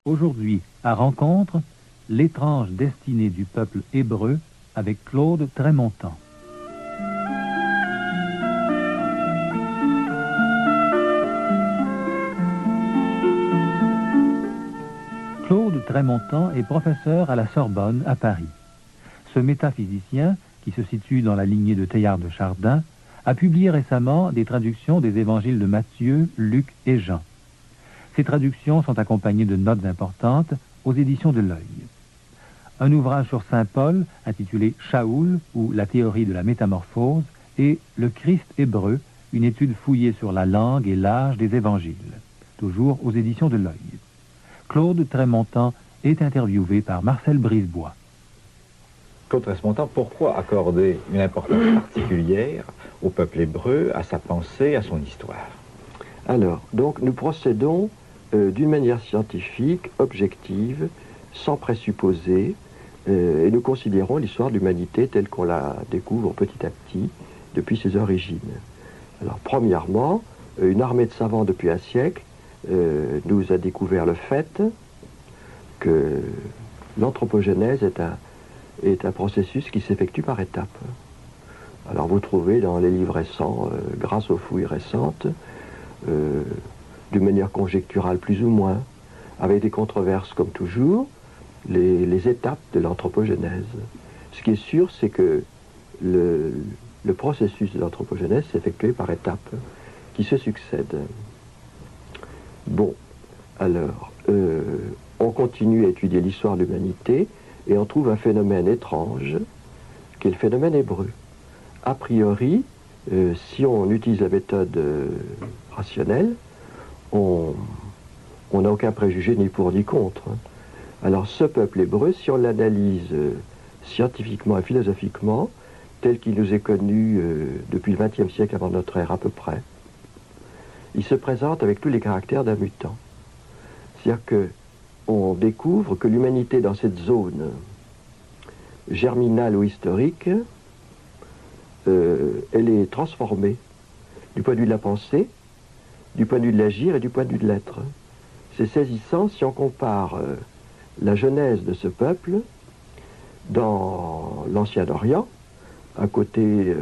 Aujourd'hui, à Rencontre, l'étrange destinée du peuple hébreu avec Claude Trémontant. Claude Trémontant est professeur à la Sorbonne, à Paris. Ce métaphysicien, qui se situe dans la lignée de Teilhard de Chardin, a publié récemment des traductions des évangiles de Matthieu, Luc et Jean. Ces traductions sont accompagnées de notes importantes aux éditions de l'Œil. Un ouvrage sur saint Paul, intitulé Shaoul, ou la théorie de la métamorphose, et Le Christ hébreu, une étude fouillée sur la langue et l'âge des évangiles, toujours aux éditions de l'Œil. Claude Trémontant est interviewé par Marcel Brisebois. Claude Trémontant, pourquoi accorder une importance particulière au peuple hébreu, à sa pensée, à son histoire? Alors, donc nous procédons d'une manière scientifique, objective, sans présupposés, et nous considérons l'histoire de l'humanité telle qu'on la découvre petit à petit depuis ses origines. Alors, premièrement, une armée de savants depuis un siècle nous a découvert le fait que l'anthropogénèse est un processus qui s'effectue par étapes. Alors vous trouvez dans les livres récents, grâce aux fouilles récentes, d'une manière conjecturale plus ou moins, avec des controverses comme toujours, les étapes de l'anthropogénèse. Ce qui est sûr, c'est que le processus de l'anthropogénèse s'effectue par étapes qui se succèdent. Bon, alors, on continue à étudier l'histoire de l'humanité et on trouve un phénomène étrange, qui est le phénomène hébreu. A priori, si on utilise la méthode rationnelle, on n'a aucun préjugé ni pour ni contre. Alors ce peuple hébreu, si on l'analyse scientifiquement et philosophiquement, tel qu'il nous est connu depuis le XXe siècle avant notre ère à peu près, il se présente avec tous les caractères d'un mutant. C'est-à-dire qu'on découvre que l'humanité dans cette zone germinale ou historique, elle est transformée du point de vue de la pensée, du point de vue de l'agir et du point de vue de l'être. C'est saisissant si on compare la genèse de ce peuple dans l'Ancien Orient, à côté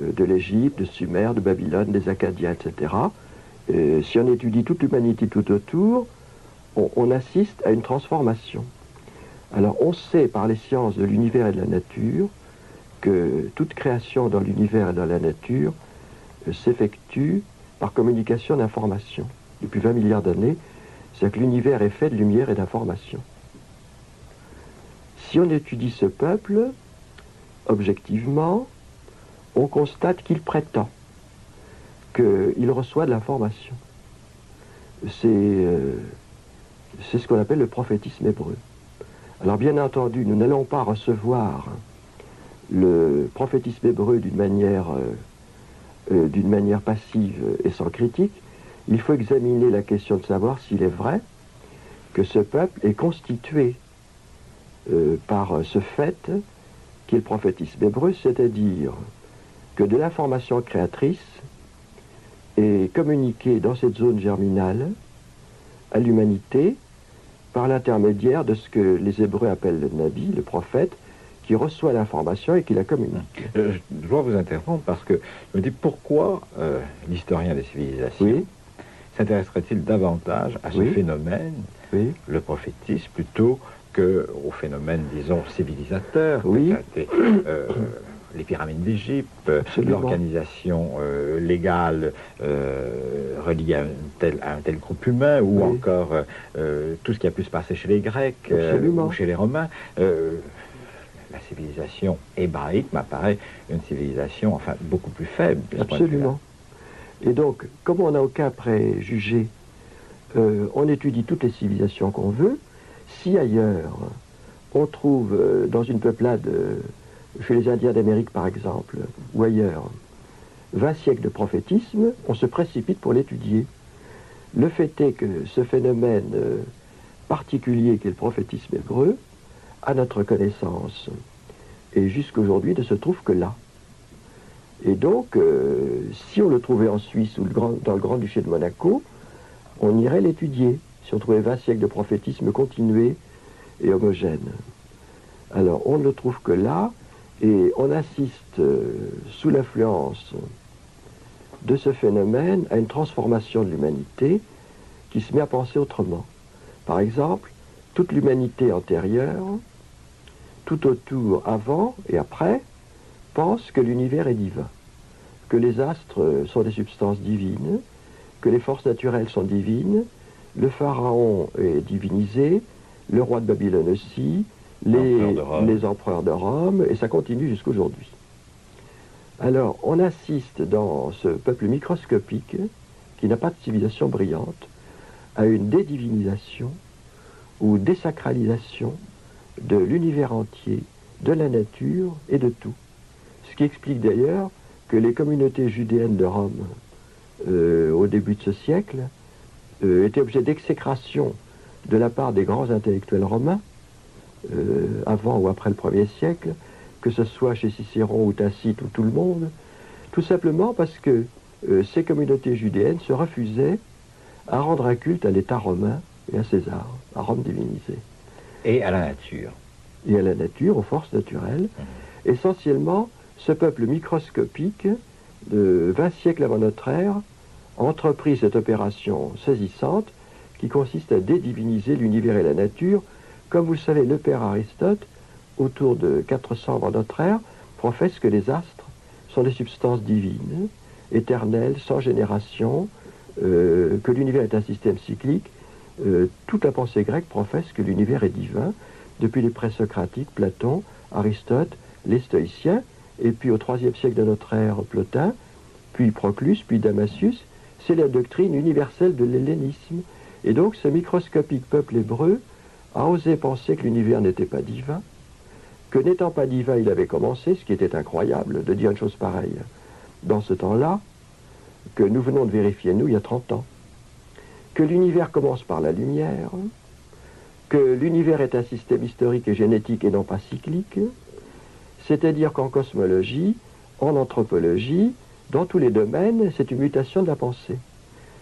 de l'Égypte, de Sumer, de Babylone, des Akkadiens, etc. Si on étudie toute l'humanité tout autour, on assiste à une transformation. Alors on sait par les sciences de l'univers et de la nature que toute création dans l'univers et dans la nature s'effectue par communication d'informations. Depuis 20 milliards d'années, c'est-à-dire que l'univers est fait de lumière et d'information. Si on étudie ce peuple, objectivement, on constate qu'il prétend qu'il reçoit de l'information. C'est ce qu'on appelle le prophétisme hébreu. Alors bien entendu, nous n'allons pas recevoir le prophétisme hébreu d'une manière passive et sans critique. Il faut examiner la question de savoir s'il est vrai que ce peuple est constitué par ce fait qui est le prophétisme hébreu, c'est-à-dire que de l'information créatrice est communiquée dans cette zone germinale à l'humanité par l'intermédiaire de ce que les Hébreux appellent le Nabi, le prophète, qui reçoit l'information et qui la communique. Je dois vous interrompre parce que je me dis pourquoi l'historien des civilisations s'intéresserait-il davantage à ce phénomène, le prophétisme, plutôt qu'au phénomène, disons, civilisateur, les pyramides d'Égypte, l'organisation légale reliée à un tel groupe humain, ou encore tout ce qui a pu se passer chez les Grecs ou chez les Romains. La civilisation hébraïque m'apparaît une civilisation, enfin, beaucoup plus faible. Absolument. Et donc, comme on n'a aucun préjugé, on étudie toutes les civilisations qu'on veut. Si ailleurs, on trouve dans une peuplade, chez les Indiens d'Amérique par exemple, ou ailleurs, 20 siècles de prophétisme, on se précipite pour l'étudier. Le fait est que ce phénomène particulier qu'est le prophétisme hébreu, à notre connaissance, et jusqu'aujourd'hui ne se trouve que là. Et donc, si on le trouvait en Suisse ou dans le Grand-Duché de Monaco, on irait l'étudier si on trouvait 20 siècles de prophétisme continué et homogène. Alors, on ne le trouve que là, et on assiste, sous l'influence de ce phénomène, à une transformation de l'humanité qui se met à penser autrement. Par exemple, toute l'humanité antérieure, tout autour, avant et après, pense que l'univers est divin, que les astres sont des substances divines, que les forces naturelles sont divines, le pharaon est divinisé, le roi de Babylone aussi, les empereurs de Rome, et ça continue jusqu'aujourd'hui. Alors, on assiste dans ce peuple microscopique, qui n'a pas de civilisation brillante, à une dédivinisation ou désacralisation de l'univers entier, de la nature et de tout. Ce qui explique d'ailleurs que les communautés judéennes de Rome, au début de ce siècle, étaient objets d'exécration de la part des grands intellectuels romains, avant ou après le 1er siècle, que ce soit chez Cicéron ou Tacite ou tout le monde, tout simplement parce que ces communautés judéennes se refusaient à rendre un culte à l'État romain et à César, à Rome divinisée. Et à la nature. Et à la nature, aux forces naturelles. Essentiellement, ce peuple microscopique, de 20 siècles avant notre ère, entreprit cette opération saisissante qui consiste à dédiviniser l'univers et la nature. Comme vous le savez, le père Aristote, autour de 400 avant notre ère, professe que les astres sont des substances divines, éternelles, sans génération, que l'univers est un système cyclique. Toute la pensée grecque professe que l'univers est divin, depuis les présocratiques, Platon, Aristote, les stoïciens, et puis au IIIe siècle de notre ère, Plotin, puis Proclus, puis Damasius. C'est la doctrine universelle de l'hellénisme. Et donc ce microscopique peuple hébreu a osé penser que l'univers n'était pas divin, que n'étant pas divin, il avait commencé, ce qui était incroyable de dire une chose pareille dans ce temps-là, que nous venons de vérifier, nous, il y a 30 ans, que l'univers commence par la lumière, que l'univers est un système historique et génétique et non pas cyclique, c'est-à-dire qu'en cosmologie, en anthropologie, dans tous les domaines, c'est une mutation de la pensée.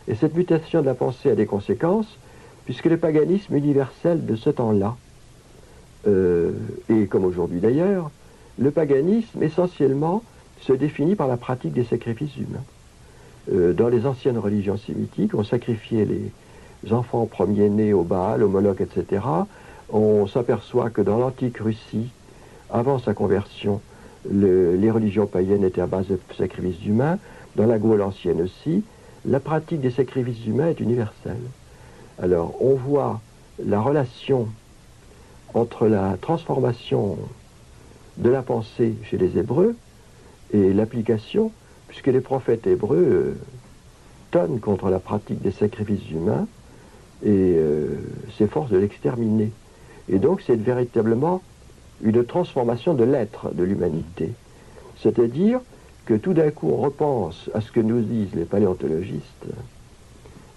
Et cette mutation de la pensée a des conséquences, puisque le paganisme universel de ce temps-là, et comme aujourd'hui d'ailleurs, le paganisme essentiellement se définit par la pratique des sacrifices humains. Dans les anciennes religions sémitiques, on sacrifiait les enfants premiers-nés au Baal, au Moloch, etc. On s'aperçoit que dans l'antique Russie, avant sa conversion, les religions païennes étaient à base de sacrifices humains. Dans la Gaule ancienne aussi, la pratique des sacrifices humains est universelle. Alors, on voit la relation entre la transformation de la pensée chez les Hébreux et l'application, puisque les prophètes hébreux tonnent contre la pratique des sacrifices humains et s'efforcent de l'exterminer. Et donc, c'est véritablement une transformation de l'être de l'humanité. C'est-à-dire que tout d'un coup, on repense à ce que nous disent les paléontologistes.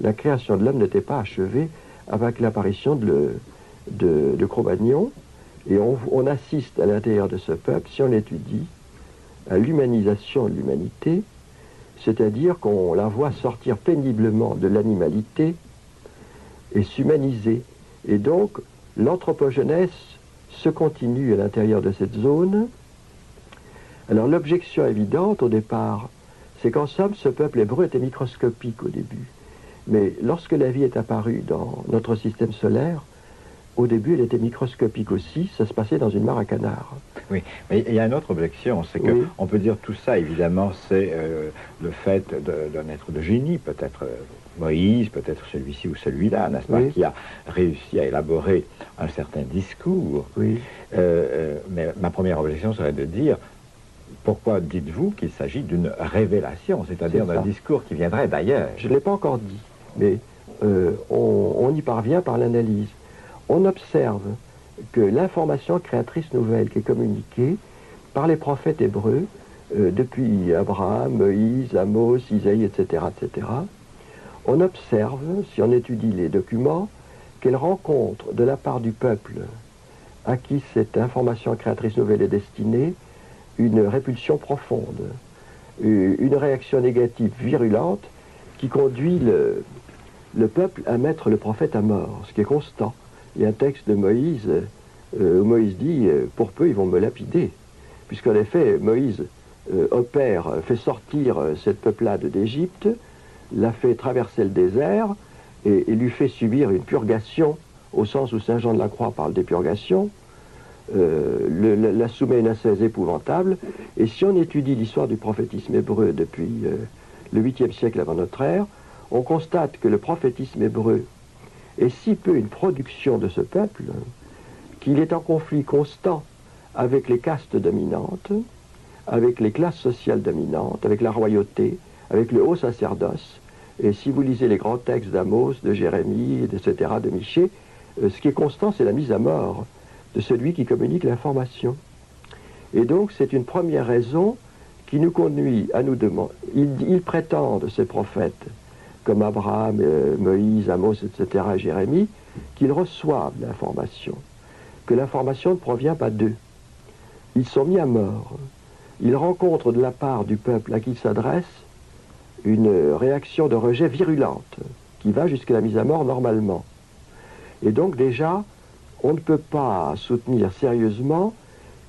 La création de l'homme n'était pas achevée avec l'apparition de Cro-Magnon, et on assiste à l'intérieur de ce peuple, si on l'étudie, à l'humanisation de l'humanité, c'est-à-dire qu'on la voit sortir péniblement de l'animalité et s'humaniser. Et donc, l'anthropogenèse se continue à l'intérieur de cette zone. Alors l'objection évidente au départ, c'est qu'en somme, ce peuple hébreu était microscopique au début. Mais lorsque la vie est apparue dans notre système solaire, au début, elle était microscopique aussi, ça se passait dans une mare à canards. Oui, mais il y a une autre objection, c'est que on peut dire tout ça, évidemment, c'est le fait d'un être de génie, peut-être Moïse, peut-être celui-ci ou celui-là, n'est-ce pas, qui a réussi à élaborer un certain discours. Oui. Mais ma première objection serait de dire, pourquoi dites-vous qu'il s'agit d'une révélation, c'est-à-dire d'un discours qui viendrait d'ailleurs? Je ne l'ai pas encore dit, mais on y parvient par l'analyse. On observe que l'information créatrice nouvelle qui est communiquée par les prophètes hébreux, depuis Abraham, Moïse, Amos, Isaïe, etc., on observe, si on étudie les documents, qu'elle rencontre de la part du peuple à qui cette information créatrice nouvelle est destinée une répulsion profonde, une réaction négative virulente qui conduit le peuple à mettre le prophète à mort, ce qui est constant. Il y a un texte de Moïse où Moïse dit « Pour peu, ils vont me lapider ». Puisqu'en effet, Moïse fait sortir cette peuplade d'Égypte, l'a fait traverser le désert et lui fait subir une purgation, au sens où Saint Jean de la Croix parle des purgations, la soumet à une ascèse épouvantable. Et si on étudie l'histoire du prophétisme hébreu depuis le 8e siècle avant notre ère, on constate que le prophétisme hébreu est si peu une production de ce peuple qu'il est en conflit constant avec les castes dominantes, avec les classes sociales dominantes, avec la royauté, avec le haut sacerdoce. Et si vous lisez les grands textes d'Amos, de Jérémie, etc., de Michée, ce qui est constant, c'est la mise à mort de celui qui communique l'information. Et donc, c'est une première raison qui nous conduit à nous demander. Ils prétendent, ces prophètes, comme Abraham, Moïse, Amos, etc., Jérémie, qu'ils reçoivent l'information, que l'information ne provient pas d'eux. Ils sont mis à mort. Ils rencontrent de la part du peuple à qui ils s'adressent une réaction de rejet virulente, qui va jusqu'à la mise à mort normalement. Et donc déjà, on ne peut pas soutenir sérieusement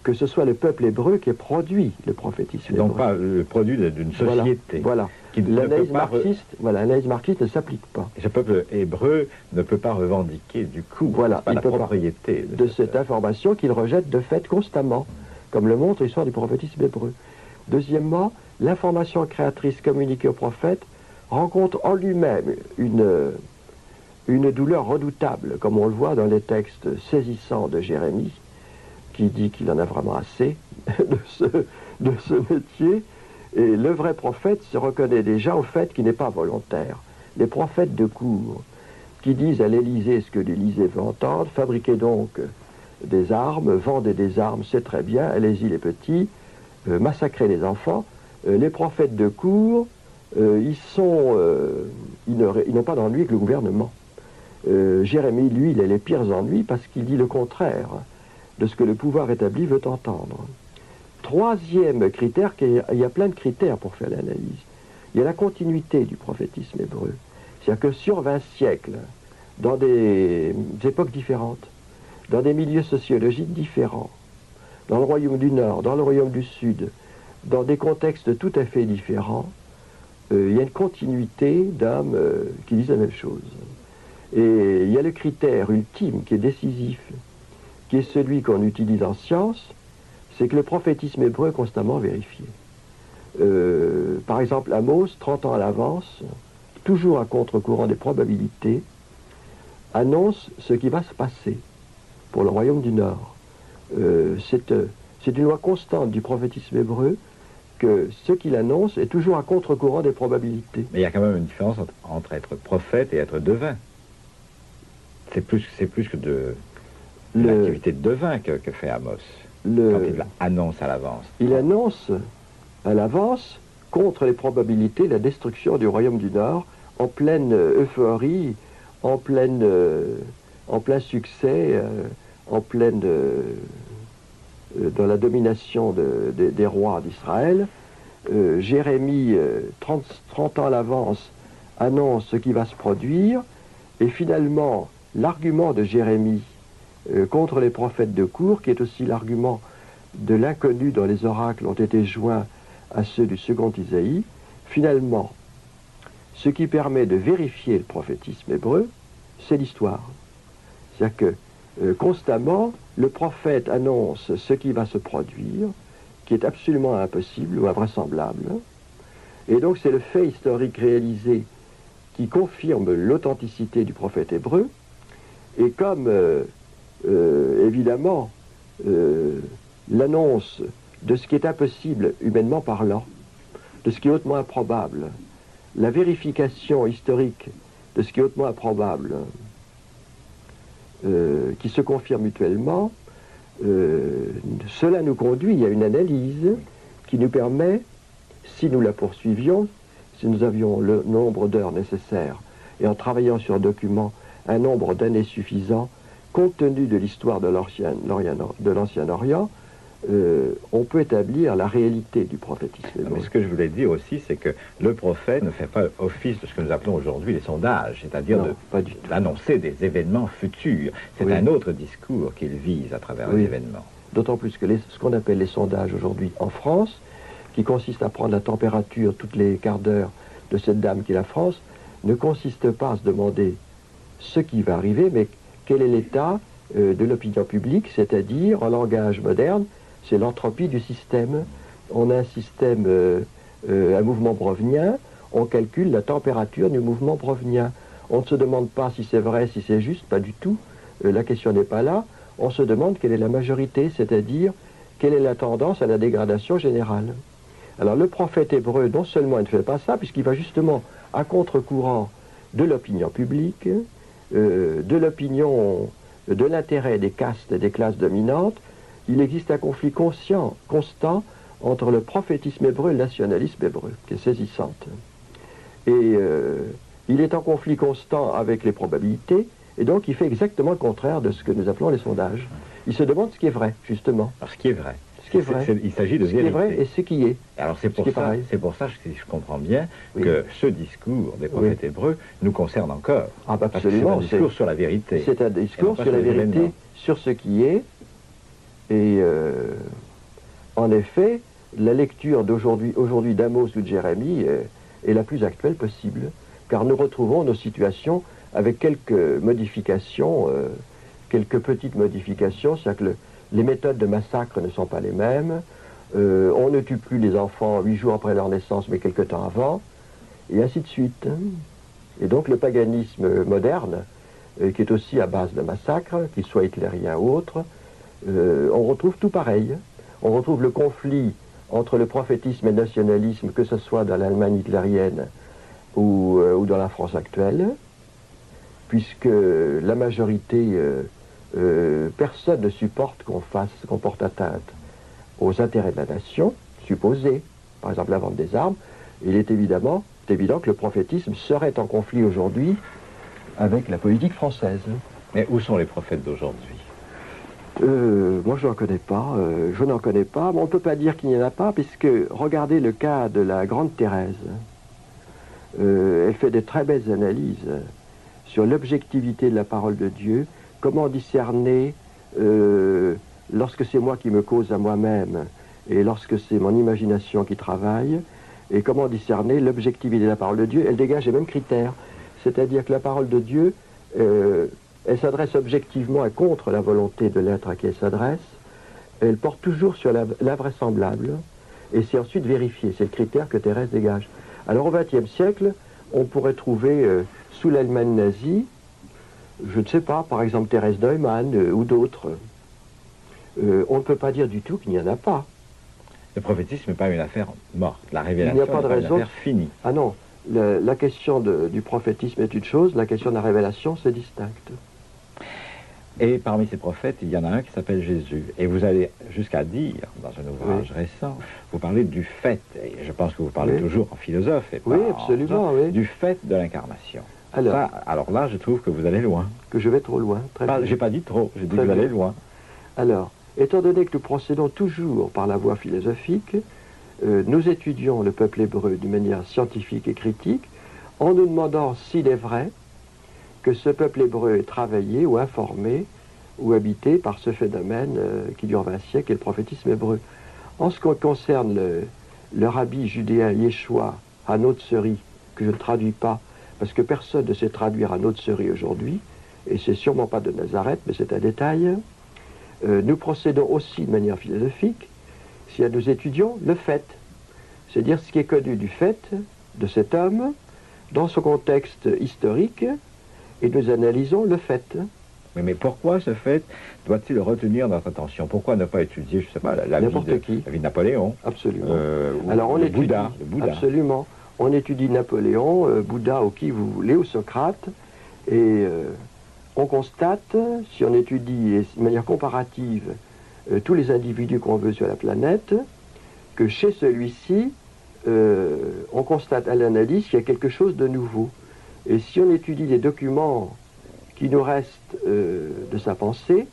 que ce soit le peuple hébreu qui ait produit le prophétisme hébreu. Donc pas le produit d'une société. Voilà. L'analyse marxiste ne s'applique pas. Ce peuple hébreu ne peut pas revendiquer du coup la propriété de cette information qu'il rejette de fait constamment, comme le montre l'histoire du prophétisme hébreu. Deuxièmement, l'information créatrice communiquée au prophète rencontre en lui-même une douleur redoutable, comme on le voit dans les textes saisissants de Jérémie, qui dit qu'il en a vraiment assez de ce métier. Et le vrai prophète se reconnaît déjà au fait qu'il n'est pas volontaire. Les prophètes de cour, qui disent à l'Élysée ce que l'Élysée veut entendre, fabriquez donc des armes, vendez des armes, c'est très bien, allez-y les petits, massacrez les enfants. Les prophètes de cour, ils n'ont pas d'ennui avec le gouvernement. Jérémie, lui, il a les pires ennuis parce qu'il dit le contraire de ce que le pouvoir établi veut entendre. Troisième critère, il y a plein de critères pour faire l'analyse. Il y a la continuité du prophétisme hébreu. C'est-à-dire que sur 20 siècles, dans des époques différentes, dans des milieux sociologiques différents, dans le royaume du Nord, dans le royaume du Sud, dans des contextes tout à fait différents, il y a une continuité d'âmes qui disent la même chose. Et il y a le critère ultime qui est décisif, qui est celui qu'on utilise en science, c'est que le prophétisme hébreu est constamment vérifié. Par exemple, Amos, 30 ans à l'avance, toujours à contre-courant des probabilités, annonce ce qui va se passer pour le royaume du Nord. C'est une loi constante du prophétisme hébreu que ce qu'il annonce est toujours à contre-courant des probabilités. Mais il y a quand même une différence entre être prophète et être devin. C'est plus que de l'activité de devin que fait Amos, quand il annonce à l'avance. Il annonce à l'avance, contre les probabilités, la destruction du royaume du Nord, en pleine euphorie, en plein succès, dans la domination des rois d'Israël. Jérémie, 30 ans à l'avance, annonce ce qui va se produire, et finalement, l'argument de Jérémie contre les prophètes de cour, qui est aussi l'argument de l'inconnu dont les oracles ont été joints à ceux du second Isaïe, finalement, ce qui permet de vérifier le prophétisme hébreu, c'est l'histoire. C'est-à-dire que constamment, le prophète annonce ce qui va se produire, qui est absolument impossible ou invraisemblable. Et donc c'est le fait historique réalisé qui confirme l'authenticité du prophète hébreu. Et comme, évidemment, l'annonce de ce qui est impossible humainement parlant, de ce qui est hautement improbable, la vérification historique de ce qui est hautement improbable, qui se confirme mutuellement, cela nous conduit à une analyse qui nous permet, si nous la poursuivions, si nous avions le nombre d'heures nécessaires, et en travaillant sur un document, un nombre d'années suffisant, compte tenu de l'histoire de l'Ancien Orient, on peut établir la réalité du prophétisme hébreu. Mais ce que je voulais dire aussi, c'est que le prophète ne fait pas office de ce que nous appelons aujourd'hui les sondages, c'est-à-dire d'annoncer des événements futurs. C'est un autre discours qu'il vise à travers les événements. D'autant plus que ce qu'on appelle les sondages aujourd'hui en France, qui consiste à prendre la température toutes les quarts d'heure de cette dame qui est la France, ne consiste pas à se demander ce qui va arriver, mais quel est l'état de l'opinion publique, c'est-à-dire, en langage moderne, c'est l'entropie du système. On a un système, un mouvement brownien, on calcule la température du mouvement brownien. On ne se demande pas si c'est vrai, si c'est juste, pas du tout. La question n'est pas là. On se demande quelle est la majorité, c'est-à-dire quelle est la tendance à la dégradation générale. Alors le prophète hébreu, non seulement il ne fait pas ça, puisqu'il va justement à contre-courant de l'opinion publique, de l'opinion, de l'intérêt des castes et des classes dominantes. Il existe un conflit constant entre le prophétisme hébreu et le nationalisme hébreu, qui est saisissante. Et il est en conflit constant avec les probabilités, et donc il fait exactement le contraire de ce que nous appelons les sondages. Il se demande ce qui est vrai, justement. Alors ce qui est vrai. Ce qui est vrai. Il s'agit de vérité. Ce qui est vrai et ce qui est. Alors c'est pour ça, si je comprends bien, que ce discours des prophètes hébreux nous concerne encore. Ah bah absolument. C'est un discours sur la vérité. C'est un discours sur la vérité, sur ce qui est. Et en effet, la lecture aujourd'hui d'Amos ou de Jérémie est la plus actuelle possible, car nous retrouvons nos situations avec quelques modifications, quelques petites modifications, c'est-à-dire que les méthodes de massacre ne sont pas les mêmes, on ne tue plus les enfants 8 jours après leur naissance, mais quelque temps avant, et ainsi de suite. Et donc le paganisme moderne, qui est aussi à base de massacres, qu'il soit hitlérien ou autre, on retrouve tout pareil. On retrouve le conflit entre le prophétisme et le nationalisme, que ce soit dans l'Allemagne hitlérienne ou dans la France actuelle, puisque la majorité, personne ne supporte qu'on porte atteinte aux intérêts de la nation, supposés, par exemple la vente des armes. Il est évident que le prophétisme serait en conflit aujourd'hui avec la politique française. Mais où sont les prophètes d'aujourd'hui ? Moi je n'en connais pas, mais on ne peut pas dire qu'il n'y en a pas, puisque regardez le cas de la grande Thérèse. Elle fait de très belles analyses sur l'objectivité de la parole de Dieu, comment discerner lorsque c'est moi qui me cause à moi-même et lorsque c'est mon imagination qui travaille, et comment discerner l'objectivité de la parole de Dieu. Elle dégage les mêmes critères, c'est-à-dire que la parole de Dieu, elle s'adresse objectivement et contre la volonté de l'être à qui elle s'adresse. Elle porte toujours sur l'invraisemblable, et c'est ensuite vérifié. C'est le critère que Thérèse dégage. Alors au XXe siècle, on pourrait trouver sous l'Allemagne nazie, je ne sais pas, par exemple Thérèse Neumann ou d'autres. On ne peut pas dire du tout qu'il n'y en a pas. Le prophétisme n'est pas une affaire morte. La révélation n'est pas une affaire finie. Ah non, la question du prophétisme est une chose, la question de la révélation, c'est distinct. Et parmi ces prophètes, il y en a un qui s'appelle Jésus. Et vous allez jusqu'à dire, dans un ouvrage récent, vous parlez du fait, et je pense que vous parlez toujours en philosophe, et pas absolument, du fait de l'incarnation. Alors là, je trouve que vous allez loin. Que je vais trop loin, très bien. J'ai pas dit trop, j'ai dit que vous allez loin. Alors, étant donné que nous procédons toujours par la voie philosophique, nous étudions le peuple hébreu d'une manière scientifique et critique, en nous demandant s'il est vrai que ce peuple hébreu est travaillé ou informé ou habité par ce phénomène qui dure 20 siècles, et le prophétisme hébreu. En ce qui concerne le rabbi judéen Yeshua Hanotseri, que je ne traduis pas, parce que personne ne sait traduire Hanotseri aujourd'hui, et c'est sûrement pas de Nazareth, mais c'est un détail, nous procédons aussi de manière philosophique, si nous étudions le fait, c'est-à-dire ce qui est connu du fait de cet homme, dans son contexte historique, et nous analysons le fait. Mais pourquoi ce fait doit-il retenir notre attention? Pourquoi ne pas étudier, je ne sais pas, la vie de Napoléon? Absolument. Alors on étudie, Bouddha. Absolument. On étudie Napoléon, Bouddha, ou qui vous voulez, ou Socrate, et on constate, si on étudie de manière comparative tous les individus qu'on veut sur la planète, que chez celui-ci, on constate à l'analyse qu'il y a quelque chose de nouveau. Et si on étudie les documents qui nous restent de sa pensée,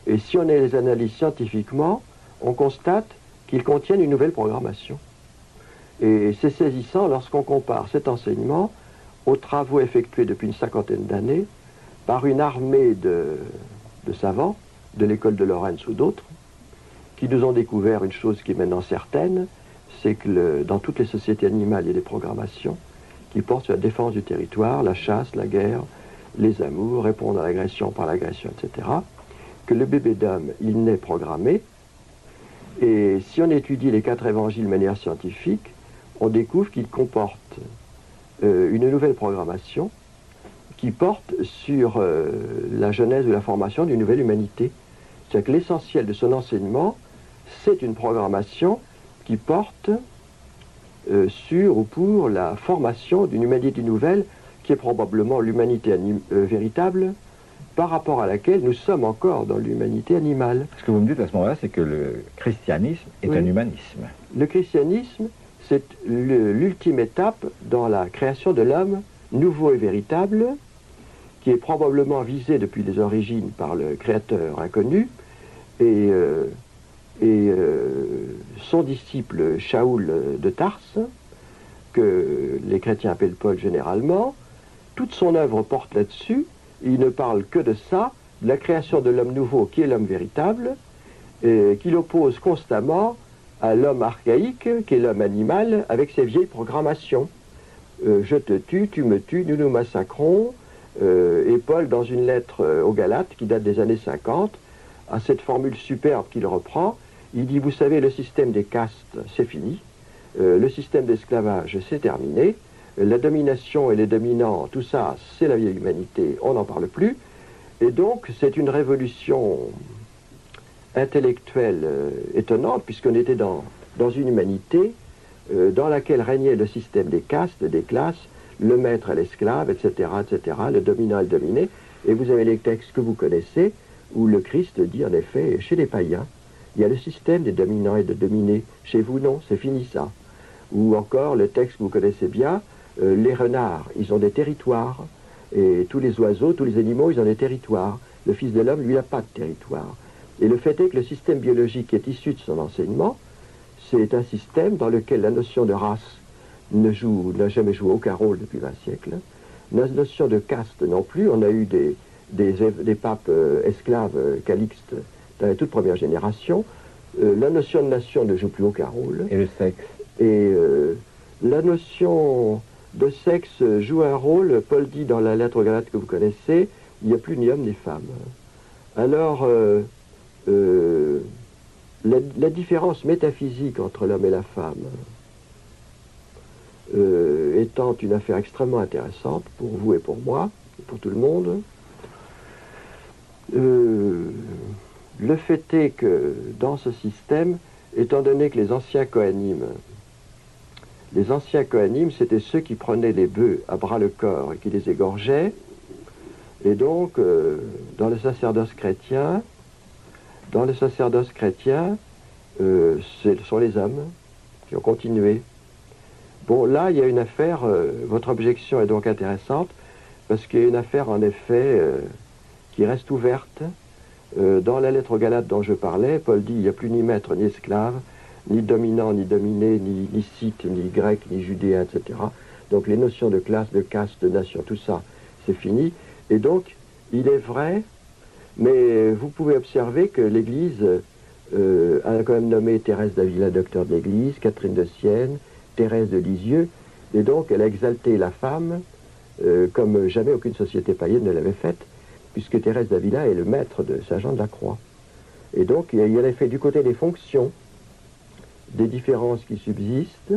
et si on les analyse scientifiquement, on constate qu'ils contiennent une nouvelle programmation. Et c'est saisissant lorsqu'on compare cet enseignement aux travaux effectués depuis une cinquantaine d'années par une armée de savants de l'école de Lorentz ou d'autres, qui nous ont découvert une chose qui est maintenant certaine, c'est que dans toutes les sociétés animales, il y a des programmations qui portent sur la défense du territoire, la chasse, la guerre, les amours, répondre à l'agression par l'agression, etc. Que le bébé d'homme, il naît programmé. Et si on étudie les 4 évangiles de manière scientifique, on découvre qu'ils comportent une nouvelle programmation qui porte sur la genèse ou la formation d'une nouvelle humanité. C'est-à-dire que l'essentiel de son enseignement, c'est une programmation qui porte sur ou pour la formation d'une humanité nouvelle qui est probablement l'humanité véritable par rapport à laquelle nous sommes encore dans l'humanité animale. Ce que vous me dites à ce moment-là, c'est que le christianisme est un humanisme. Le christianisme, c'est l'ultime étape dans la création de l'homme nouveau et véritable, qui est probablement visé depuis les origines par le Créateur inconnu, et son disciple Shaoul de Tarse, que les chrétiens appellent Paul généralement, toute son œuvre porte là-dessus. Il ne parle que de ça, de la création de l'homme nouveau qui est l'homme véritable, qu'il oppose constamment à l'homme archaïque qui est l'homme animal avec ses vieilles programmations. Je te tue, tu me tues, nous nous massacrons. Et Paul, dans une lettre aux Galates qui date des années 50, a cette formule superbe qu'il reprend. Il dit, vous savez, le système des castes, c'est fini. Le système d'esclavage, c'est terminé. La domination et les dominants, tout ça, c'est la vieille humanité, on n'en parle plus. Et donc, c'est une révolution intellectuelle étonnante, puisqu'on était dans une humanité dans laquelle régnait le système des castes, des classes, le maître et l'esclave, etc., le dominant et le dominé. Et vous avez les textes que vous connaissez, où le Christ dit, en effet, chez les païens, il y a le système des dominants et des dominés. Chez vous, non, c'est fini ça. Ou encore, le texte que vous connaissez bien, les renards, ils ont des territoires. Et tous les oiseaux, tous les animaux, ils ont des territoires. Le Fils de l'homme, lui, n'a pas de territoire. Et le fait est que le système biologique qui est issu de son enseignement, c'est un système dans lequel la notion de race n'a jamais joué aucun rôle depuis 20 siècles. La notion de caste non plus. On a eu des papes esclaves calixtes dans la toute première génération. La notion de nation ne joue plus aucun rôle. Et le sexe? Et la notion de sexe joue un rôle. Paul dit dans la lettre aux Galates que vous connaissez, il n'y a plus ni homme ni femme. Alors, la différence métaphysique entre l'homme et la femme étant une affaire extrêmement intéressante pour vous et pour moi, et pour tout le monde, le fait est que dans ce système, étant donné que les anciens coanimes, c'était ceux qui prenaient les bœufs à bras le corps et qui les égorgeaient, et donc dans le sacerdoce chrétien, ce sont les hommes qui ont continué. Bon, là, il y a une affaire, votre objection est donc intéressante, parce qu'il y a une affaire, en effet, qui reste ouverte. Dans la lettre aux Galates dont je parlais, Paul dit, il n'y a plus ni maître, ni esclave, ni dominant, ni dominé, ni scythe, ni grec, ni judéen, etc. Donc les notions de classe, de caste, de nation, tout ça, c'est fini. Et donc, il est vrai, mais vous pouvez observer que l'Église a quand même nommé Thérèse d'Avila, docteur de l'Église, Catherine de Sienne, Thérèse de Lisieux, et donc elle a exalté la femme comme jamais aucune société païenne ne l'avait faite, puisque Thérèse d'Avila est le maître de Saint-Jean de la Croix. Et donc il y a l'effet du côté des fonctions, des différences qui subsistent.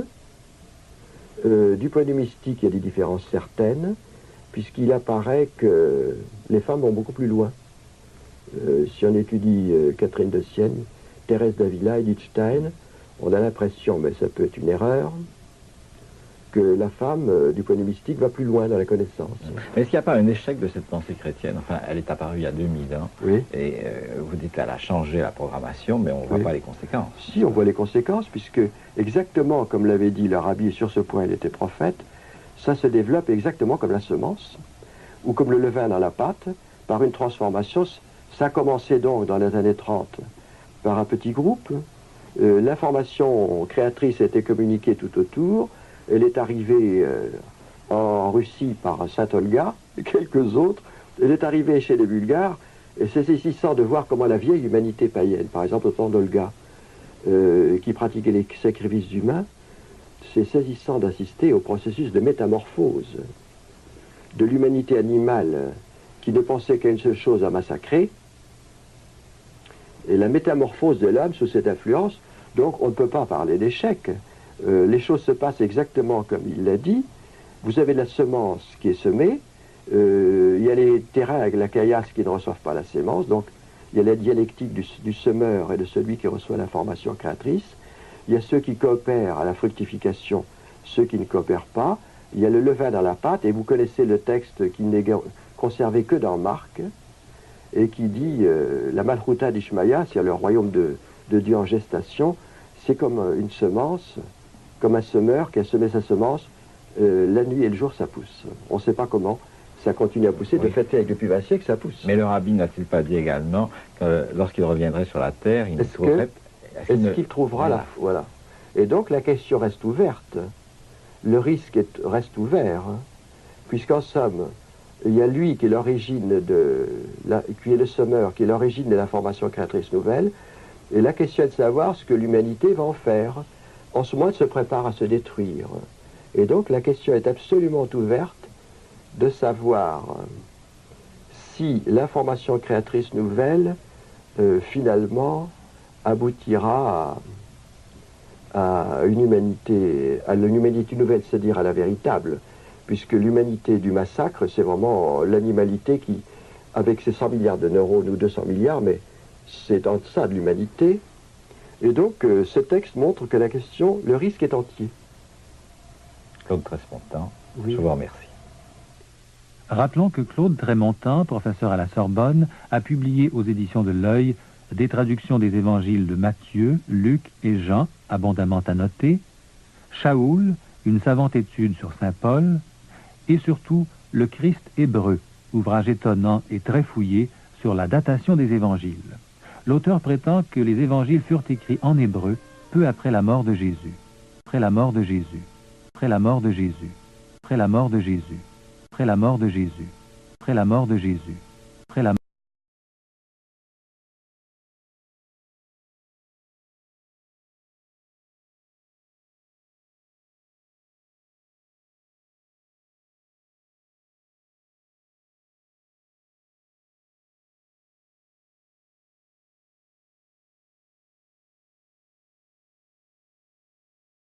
Du point de vue mystique, il y a des différences certaines, puisqu'il apparaît que les femmes vont beaucoup plus loin. Si on étudie Catherine de Sienne, Thérèse d'Avila, Edith Stein, on a l'impression, mais ça peut être une erreur, que la femme, du point de vue mystique, va plus loin dans la connaissance. Mais est-ce qu'il n'y a pas un échec de cette pensée chrétienne? Enfin, elle est apparue il y a 2000 ans, oui. Et vous dites qu'elle a changé la programmation, mais on ne voit pas les conséquences. Si, on voit les conséquences, puisque exactement comme l'avait dit le rabbi, sur ce point il était prophète, ça se développe exactement comme la semence, ou comme le levain dans la pâte, par une transformation. Ça a commencé donc dans les années 30 par un petit groupe, L'information créatrice a été communiquée tout autour. Elle est arrivée en Russie par Saint Olga et quelques autres. Elle est arrivée chez les Bulgares. Et c'est saisissant de voir comment la vieille humanité païenne, par exemple au temps d'Olga, qui pratiquait les sacrifices humains, c'est saisissant d'assister au processus de métamorphose de l'humanité animale qui ne pensait qu'à une seule chose, à massacrer, et la métamorphose de l'homme sous cette influence. Donc on ne peut pas parler d'échec. Les choses se passent exactement comme il l'a dit. Vous avez la semence qui est semée, il y a les terrains avec la caillasse qui ne reçoivent pas la sémence, donc il y a la dialectique du semeur et de celui qui reçoit l'information créatrice. Il y a ceux qui coopèrent à la fructification, ceux qui ne coopèrent pas. Il y a le levain dans la pâte, et vous connaissez le texte qui n'est conservé que dans Marc, et qui dit la Malchuta d'Ishmaïa, c'est-à-dire le royaume de Dieu en gestation, c'est comme une semence, comme un semeur qui a semé sa semence, la nuit et le jour ça pousse. On ne sait pas comment, ça continue à pousser. De fait, avec depuis 20 siècles, ça pousse. Mais le rabbi n'a-t-il pas dit également que lorsqu'il reviendrait sur la terre, il trouverait... Est-ce qu'il trouvera la... Voilà. Et donc la question reste ouverte. Le risque reste ouvert, hein, puisqu'en somme, il y a lui qui est l'origine qui est le semeur, qui est l'origine de l'information créatrice nouvelle, et la question est de savoir ce que l'humanité va en faire. En ce moment, elle se prépare à se détruire. Et donc la question est absolument ouverte de savoir si l'information créatrice nouvelle, finalement, aboutira à une humanité nouvelle, c'est-à-dire à la véritable, puisque l'humanité du massacre, c'est vraiment l'animalité qui, avec ses 100 milliards de neurones ou 200 milliards, mais c'est en deçà de l'humanité. Et donc, ce texte montre que la question, le risque est entier. Claude Tresmontant, oui. Je vous remercie. Rappelons que Claude Trémontant, professeur à la Sorbonne, a publié aux éditions de l'Œil des traductions des évangiles de Matthieu, Luc et Jean, abondamment annotés, Shaoul, une savante étude sur saint Paul, et surtout le Christ hébreu, ouvrage étonnant et très fouillé sur la datation des évangiles. L'auteur prétend que les évangiles furent écrits en hébreu peu après la mort de Jésus. Après la mort de Jésus. Après la mort de Jésus. Après la mort de Jésus. Après la mort de Jésus. Après la mort de Jésus.